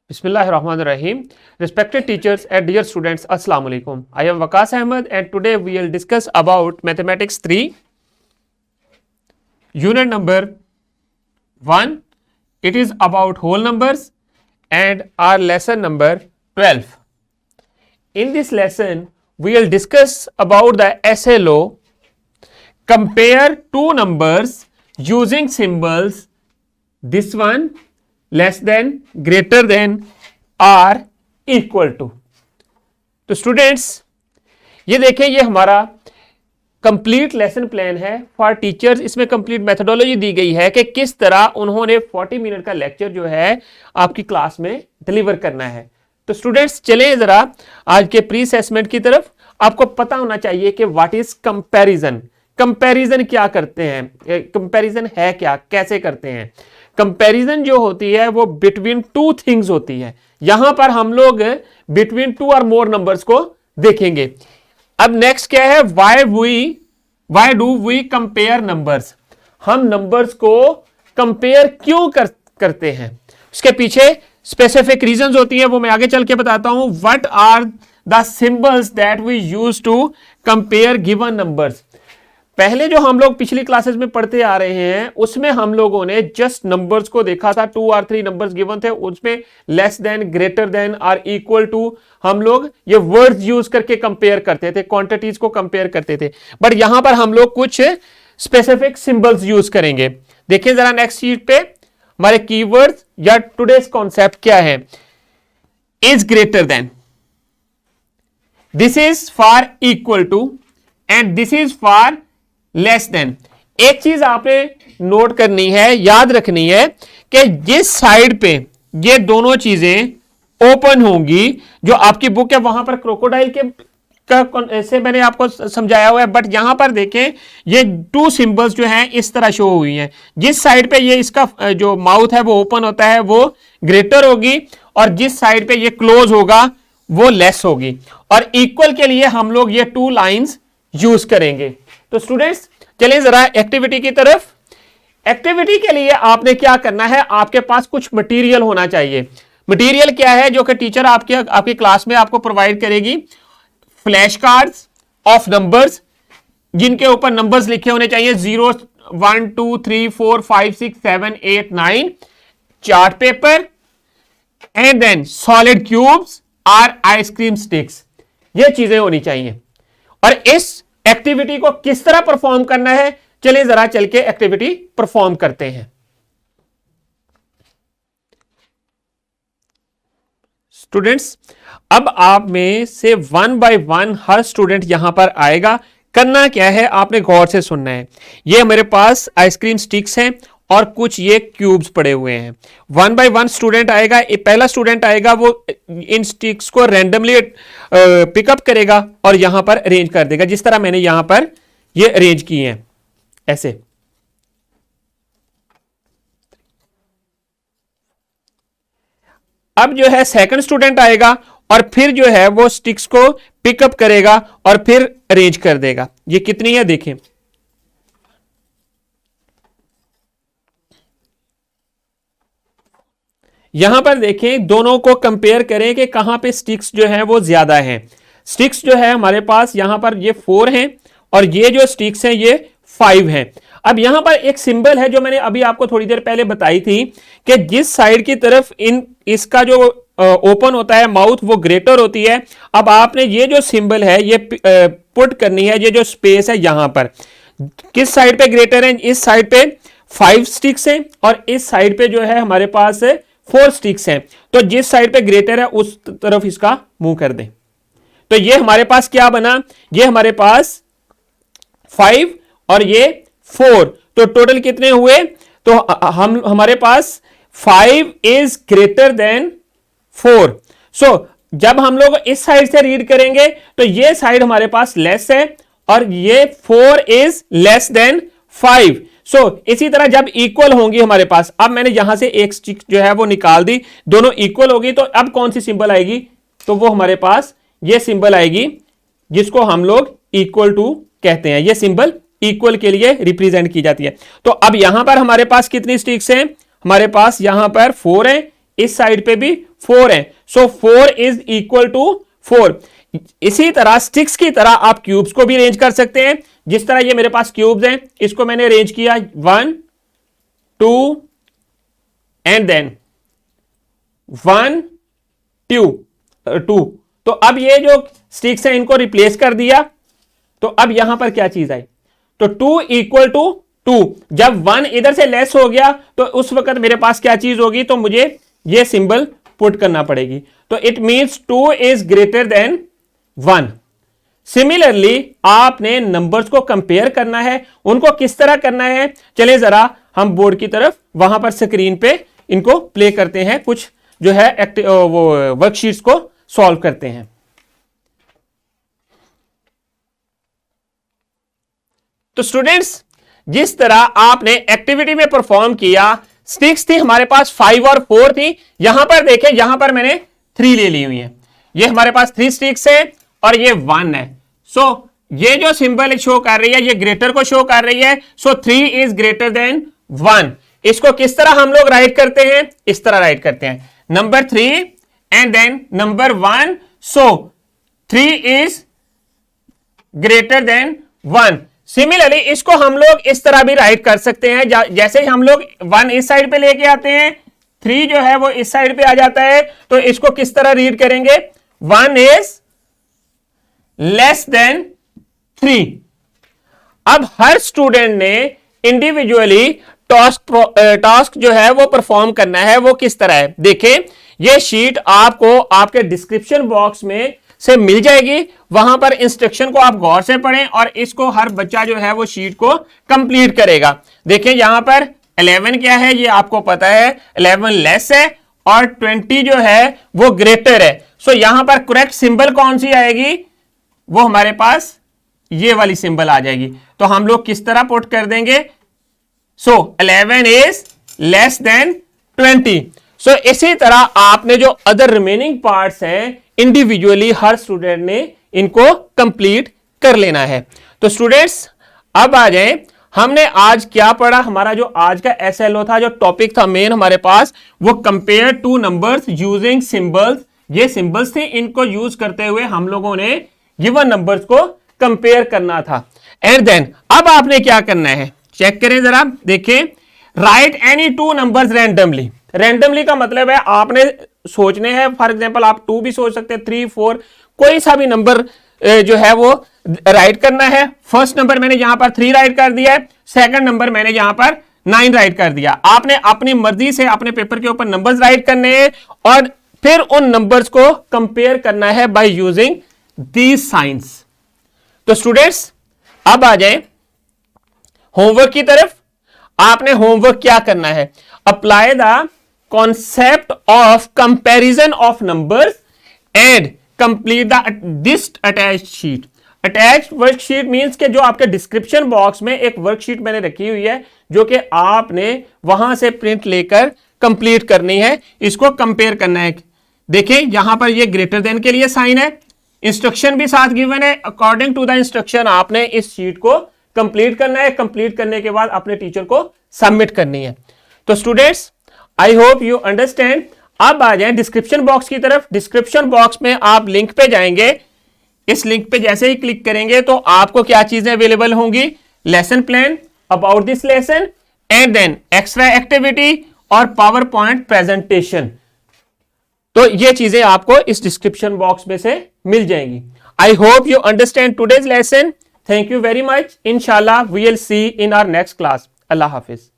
Bismillahirrahmanirrahim. Respected teachers and dear students, Assalamu alaikum. I am Waqas Ahmed and today we will discuss about Mathematics 3, Unit number 1. It is about whole numbers and our lesson number 12. In this lesson, we will discuss about the essay law, compare two numbers using symbols, this one less than greater than or equal to. तो students ये देखें, ये हमारा complete lesson plan है for teachers. इसमें complete methodology दी गई है कि किस तरह उन्होंने 40 मिनट का लेक्चर जो है आपकी क्लास में डिलीवर करना है। तो स्टूडेंट्स चलें जरा आज के प्री असेसमेंट की तरफ। आपको पता होना चाहिए कि व्हाट इज कंपैरिजन। कंपैरिजन क्या करते हैं, कंपैरिजन है क्या, कैसे करते हैं। कंपैरिजन जो होती है वो बिटवीन टू थिंग्स होती है। यहां पर हम लोग बिटवीन टू और मोर नंबर्स को देखेंगे। अब नेक्स्ट क्या है, why do we compare numbers. हम नंबर्स को कंपेयर क्यों करते हैं, उसके पीछे स्पेसिफिक रीजंस होती है, वो मैं आगे चल के बताता हूं। What are the symbols that we use to compare given numbers. पहले जो हम लोग पिछली क्लासेस में पढ़ते आ रहे हैं उसमें हम लोगों ने जस्ट नंबर्स को देखा था। 2 और 3 नंबर्स गिवन थे, उसमें लेस देन, ग्रेटर देन और इक्वल टू हम लोग ये वर्ड्स यूज करके कंपेयर करते थे, क्वांटिटीज को कंपेयर करते थे। बट यहां पर हम लोग कुछ स्पेसिफिक सिंबल्स यूज करेंगे। देखिए जरा नेक्स्ट शीट पे हमारे कीवर्ड्स या टुडेस कॉन्सेप्ट क्या है। Is greater than, this is for equal to and this is for less than. एक चीज आपने नोट करनी है, याद रखनी है कि जिस साइड पे ये दोनों चीजें ओपन होंगी, जो आपकी बुक है वहां पर क्रोकोडाइल के से मैंने आपको समझाया हुआ है, बट यहां पर देखें ये टू सिंबल्स जो हैं इस तरह शो हुई हैं। जिस साइड पे ये इसका जो माउथ है वो ओपन होता है वो ग्रेटर होगी, और जिस साइड पे ये क्लोज होगा वो लेस होगी। और इक्वल के लिए हम लोग ये टू लाइंस यूज करेंगे। तो स्टूडेंट्स चलिए जरा एक्टिविटी की तरफ। एक्टिविटी के लिए आपने क्या करना है, आपके पास कुछ मटेरियल होना चाहिए। मटेरियल क्या है जो कि टीचर आपकी क्लास में आपको प्रोवाइड करेगी। फ्लैश कार्ड्स ऑफ नंबर्स जिनके ऊपर नंबर्स लिखे होने चाहिए, 0 1 2 3 4 5 6 7 8 9, chart paper and then solid cubes और आइसक्रीम स्टिक्स। ये चीजें होनी चाहिए। और इस एक्टिविटी को किस तरह परफॉर्म करना है, चलिए जरा चल के एक्टिविटी परफॉर्म करते हैं। स्टूडेंट्स अब आप में से 1 बाय 1 हर स्टूडेंट यहां पर आएगा। करना क्या है, आपने गौर से सुनना है। ये मेरे पास आइसक्रीम स्टिक्स हैं और कुछ ये क्यूब्स पड़े हुए हैं। 1 बाय 1 स्टूडेंट आएगा। पहला स्टूडेंट आएगा, वो इन स्टिक्स को रैंडमली पिकअप करेगा और यहां पर अरेंज कर देगा, जिस तरह मैंने यहां पर ये अरेंज किए हैं ऐसे। अब जो है सेकंड स्टूडेंट आएगा और फिर जो है वो स्टिक्स को पिकअप करेगा और फिर अरेंज कर देगा। ये कितनी है देखें, यहां पर देखें, दोनों को कंपेयर करें कि कहां पे स्टिक्स जो है वो ज्यादा हैं। स्टिक्स जो है हमारे पास यहां पर ये 4 हैं और ये जो स्टिक्स हैं ये 5 हैं। अब यहां पर एक सिंबल है जो मैंने अभी आपको थोड़ी देर पहले बताई थी कि जिस साइड की तरफ इसका जो ओपन होता है माउथ वो ग्रेटर होती है। अब आपने ये जो सिंबल है ये पुट करनी है, ये जो स्पेस है यहां पर किस साइड पे ग्रेटर है, इस साइड पे 5 स्टिक्स हैं और इस साइड पे जो है हमारे पास 4 स्टिक्स हैं। तो जिस साइड पे ग्रेटर है उस तरफ इसका मुंह कर दें। तो ये हमारे पास क्या बना, ये हमारे पास 5 और ये 4, तो टोटल कितने हुए। तो हमारे पास 5 इज ग्रेटर देन 4। सो जब हम लोग इस साइड से रीड करेंगे तो ये साइड हमारे पास लेस है और ये 4 इज लेस देन 5। सो इसी तरह जब इक्वल होंगी हमारे पास, अब मैंने यहां से एक स्टिक जो है वो निकाल दी, दोनों इक्वल होगी तो अब कौन सी सिंबल आएगी, तो वो हमारे पास ये सिंबल आएगी जिसको हम लोग इक्वल टू कहते हैं। ये सिंबल इक्वल के लिए रिप्रेजेंट की जाती है। तो अब यहां पर हमारे पास कितनी स्टिक्स हैं, हमारे पास यहां पर 4 हैं, इस साइड पे भी 4 है, सो 4 इज इक्वल टू 4। इसी तरह स्टिक्स की तरह आप क्यूब्स को भी अरेंज कर सकते हैं। जिस तरह ये मेरे पास क्यूब्स हैं, इसको मैंने अरेंज किया 1 2 एंड देन 1 2। तो अब ये जो स्टिक्स हैं इनको रिप्लेस कर दिया, तो अब यहां पर क्या चीज आई, तो 2 इक्वल टू 2। जब 1 इधर से लेस हो गया तो उस वक्त मेरे पास क्या चीज होगी, तो मुझे ये सिंबल पुट करना पड़ेगी। तो it means 2 is greater than 1। Similarly आपने नंबर्स को कंपेयर करना है, उनको किस तरह करना है, चले जरा हम बोर्ड की तरफ वहां पर स्क्रीन पे इनको प्ले करते हैं, कुछ जो है वो वर्कशीट्स को सॉल्व करते हैं। तो स्टूडेंट्स, जिस तरह आपने एक्टिविटी में परफॉर्म किया, स्टिक्स थी हमारे पास 5 और 4 थी। यहां पर देखें, यहां पर मैंने 3 ले ली हुई है, ये हमारे पास 3 स्टिक्स है और ये 1 है। सो ये जो सिंबल शो कर रही है ये ग्रेटर को शो कर रही है, सो 3 इज ग्रेटर देन 1। इसको किस तरह हम लोग राइट करते हैं, इस तरह राइट करते हैं, number 3 and then number 1, so 3 is greater than 1। Similarly इसको हम लोग इस तरह भी राइट कर सकते हैं, जैसे हम लोग 1 इस साइड पे लेके आते हैं, 3 जो है वो इस साइड पे आ जाता है, तो इसको किस तरह रीड करेंगे, 1 इज लेस देन 3। अब हर स्टूडेंट ने इंडिविजुअली टास्क जो है वो परफॉर्म करना है। वो किस तरह है, देखें ये शीट आपको आपके डिस्क्रिप्शन बॉक्स में से मिल जाएगी, वहां पर इंस्ट्रक्शन को आप गौर से पढ़ें और इसको हर बच्चा जो है वो शीट को कंप्लीट करेगा। देखिए यहां पर 11 क्या है, ये आपको पता है, 11 लेस है और 20 जो है वो ग्रेटर है। सो यहां पर करेक्ट सिंबल कौन सी आएगी, वो हमारे पास ये वाली सिंबल आ जाएगी। तो हम लोग किस तरह पुट कर देंगे, सो 11 इज लेस देन 20। सो इसी तरह आपने जो अदर रिमेनिंग पार्ट्स हैं इंडिविजुअली हर स्टूडेंट ने इनको कंप्लीट कर लेना है। तो स्टूडेंट्स अब आ जाएं, हमने आज क्या पढ़ा, हमारा जो आज का SLO था, जो टॉपिक था मेन हमारे पास, वो compare two numbers using symbols. ये सिंबल्स थे, इनको यूज करते हुए हम लोगों ने गिवन नंबर्स को कंपेयर करना था। एंड देन अब आपने क्या करना है, चेक करें जरा, देखें, right any 2 numbers randomly. Randomly का मतलब है आपने सोचने हैं, फॉर एग्जांपल आप 2 भी सोच सकते हैं, 3 4 कोई सा भी नंबर जो है वो राइट करना है। फर्स्ट नंबर मैंने यहां पर 3 राइट कर दिया है, सेकंड नंबर मैंने यहां पर 9 राइट कर दिया। आपने अपनी मर्जी से अपने पेपर के ऊपर नंबर्स राइट करने हैं और फिर उन नंबर्स को कंपेयर करना है बाय यूजिंग दीज साइंस। तो स्टूडेंट्स अब आ जाएं होमवर्क की तरफ। आपने होमवर्क क्या करना है, apply the concept of comparison of numbers and complete this attached sheet. Attached worksheet means के जो आपके डिस्क्रिप्शन बॉक्स में एक वर्कशीट मैंने रखी हुई है, जो कि आपने वहां से प्रिंट लेकर कंप्लीट करनी है, इसको कंपेयर करना है। देखिए यहां पर ये ग्रेटर देन के लिए साइन है, इंस्ट्रक्शन भी साथ गिवन है, अकॉर्डिंग टू द इंस्ट्रक्शन आपने इस शीट को कंप्लीट करना है। कंप्लीट करने के बाद अपने टीचर को सबमिट करनी है। तो students I hope you understand. अब आ जाएं डिस्क्रिप्शन बॉक्स की तरफ। डिस्क्रिप्शन बॉक्स में आप लिंक पे जाएंगे, इस लिंक पे जैसे ही क्लिक करेंगे तो आपको क्या चीजें अवेलेबल होंगी, lesson plan, about this lesson and then extra activity और पावर पॉइंट प्रेजेंटेशन। तो ये चीजें आपको इस डिस्क्रिप्शन बॉक्स में से मिल जाएंगी। I hope you understand today's lesson. Thank you very much. इंशाल्लाह we will see in our next class. अल्लाह हाफिज।